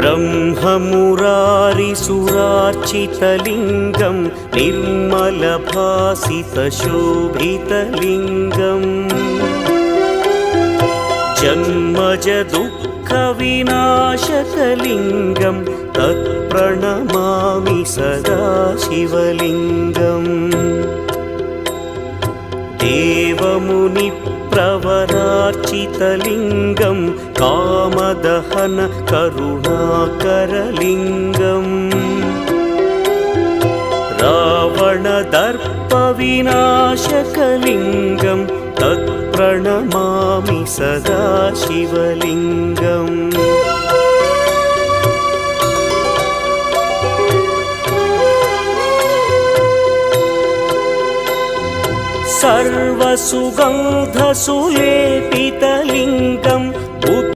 ब्रह्ममुरारिसुरार्चितलिङ्गं निर्मलभासितशोभितलिङ्गम् जन्मजदुःखविनाशकलिङ्गं तत्प्रणमामि सदा शिवलिङ्गम् देवमुनिप्रवरार्चितलिङ्गं कामदहन करुणाकरलिङ्गम् रावणदर्पविनाशकलिङ्गं तत्प्रणमामि सदा शिवलिङ्गम् सर्वसुगन्धसुलेपितलिङ्गं